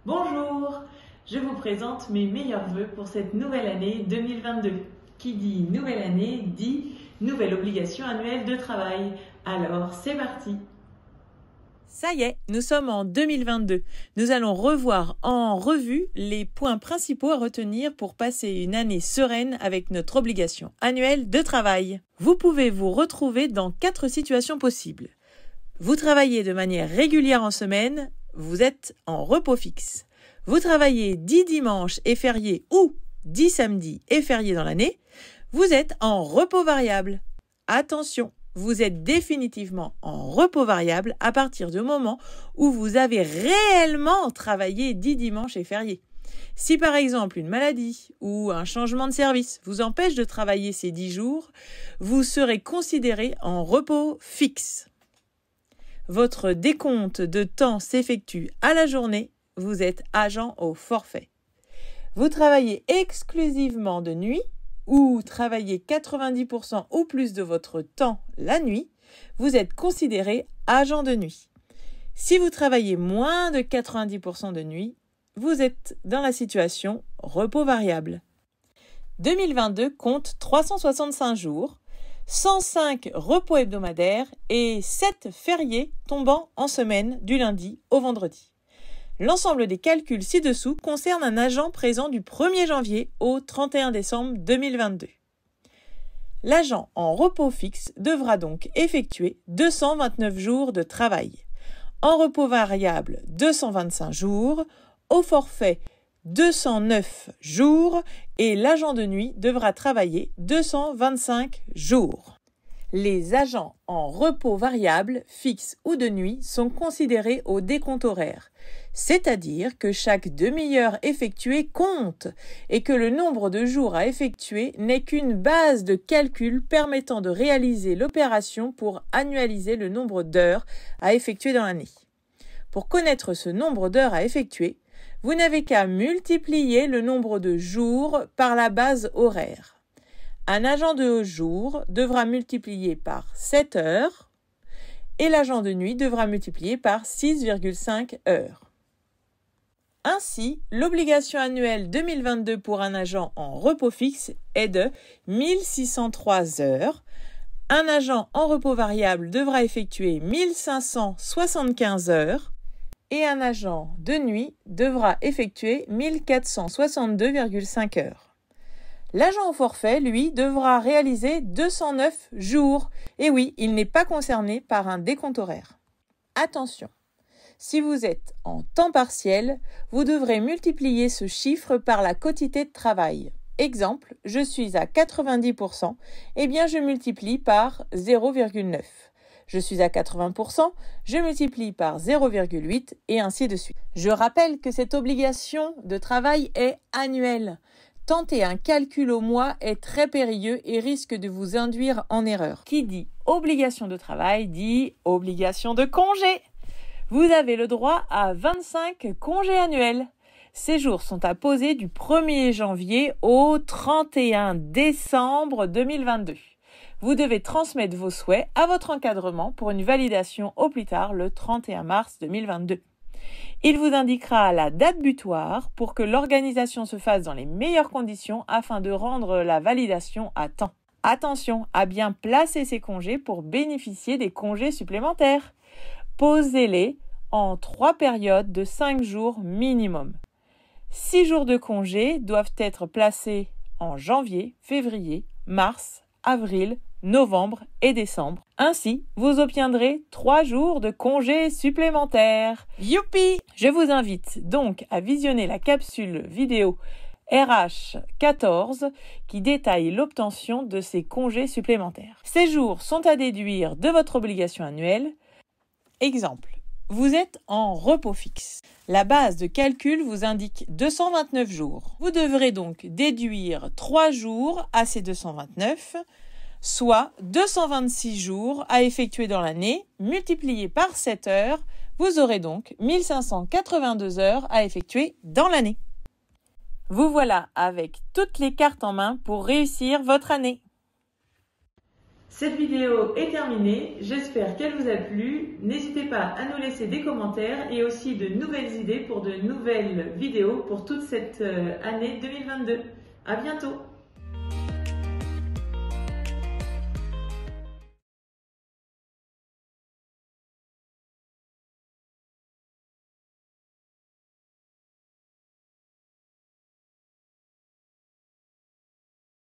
Bonjour, je vous présente mes meilleurs vœux pour cette nouvelle année 2022. Qui dit nouvelle année dit nouvelle obligation annuelle de travail. Alors c'est parti! Ça y est, nous sommes en 2022. Nous allons revoir en revue les points principaux à retenir pour passer une année sereine avec notre obligation annuelle de travail. Vous pouvez vous retrouver dans 4 situations possibles. Vous travaillez de manière régulière en semaine, vous êtes en repos fixe. Vous travaillez 10 dimanches et fériés ou 10 samedis et fériés dans l'année, vous êtes en repos variable. Attention! Vous êtes définitivement en repos variable à partir du moment où vous avez réellement travaillé 10 dimanches et fériés. Si par exemple une maladie ou un changement de service vous empêche de travailler ces 10 jours, vous serez considéré en repos fixe. Votre décompte de temps s'effectue à la journée, vous êtes agent au forfait. Vous travaillez exclusivement de nuit ou travaillez 90% ou plus de votre temps la nuit, vous êtes considéré agent de nuit. Si vous travaillez moins de 90% de nuit, vous êtes dans la situation repos variable. 2022 compte 365 jours, 105 repos hebdomadaires et 7 fériés tombant en semaine du lundi au vendredi. L'ensemble des calculs ci-dessous concerne un agent présent du 1er janvier au 31 décembre 2022. L'agent en repos fixe devra donc effectuer 229 jours de travail. En repos variable, 225 jours, au forfait 209 jours et l'agent de nuit devra travailler 225 jours. Les agents en repos variable, fixe ou de nuit sont considérés au décompte horaire, c'est-à-dire que chaque demi-heure effectuée compte et que le nombre de jours à effectuer n'est qu'une base de calcul permettant de réaliser l'opération pour annualiser le nombre d'heures à effectuer dans l'année. Pour connaître ce nombre d'heures à effectuer, vous n'avez qu'à multiplier le nombre de jours par la base horaire. Un agent de jour devra multiplier par 7 heures et l'agent de nuit devra multiplier par 6,5 heures. Ainsi, l'obligation annuelle 2022 pour un agent en repos fixe est de 1603 heures. Un agent en repos variable devra effectuer 1575 heures et un agent de nuit devra effectuer 1462,5 heures. L'agent au forfait, lui, devra réaliser 209 jours. Et oui, il n'est pas concerné par un décompte horaire. Attention, si vous êtes en temps partiel, vous devrez multiplier ce chiffre par la quotité de travail. Exemple, je suis à 90%, eh bien je multiplie par 0,9. Je suis à 80%, je multiplie par 0,8 et ainsi de suite. Je rappelle que cette obligation de travail est annuelle. Tenter un calcul au mois est très périlleux et risque de vous induire en erreur. Qui dit obligation de travail dit obligation de congé. Vous avez le droit à 25 congés annuels. Ces jours sont à poser du 1er janvier au 31 décembre 2022. Vous devez transmettre vos souhaits à votre encadrement pour une validation au plus tard le 31 mars 2022. Il vous indiquera la date butoir pour que l'organisation se fasse dans les meilleures conditions afin de rendre la validation à temps. Attention à bien placer ces congés pour bénéficier des congés supplémentaires. Posez-les en 3 périodes de 5 jours minimum. 6 jours de congés doivent être placés en janvier, février, mars, avril, novembre et décembre. Ainsi, vous obtiendrez 3 jours de congés supplémentaires. Youpi! Je vous invite donc à visionner la capsule vidéo RH14 qui détaille l'obtention de ces congés supplémentaires. Ces jours sont à déduire de votre obligation annuelle. Exemple, vous êtes en repos fixe. La base de calcul vous indique 229 jours. Vous devrez donc déduire 3 jours à ces 229, soit 226 jours à effectuer dans l'année, multiplié par 7 heures, vous aurez donc 1582 heures à effectuer dans l'année. Vous voilà avec toutes les cartes en main pour réussir votre année. Cette vidéo est terminée, j'espère qu'elle vous a plu. N'hésitez pas à nous laisser des commentaires et aussi de nouvelles idées pour de nouvelles vidéos pour toute cette année 2022. À bientôt!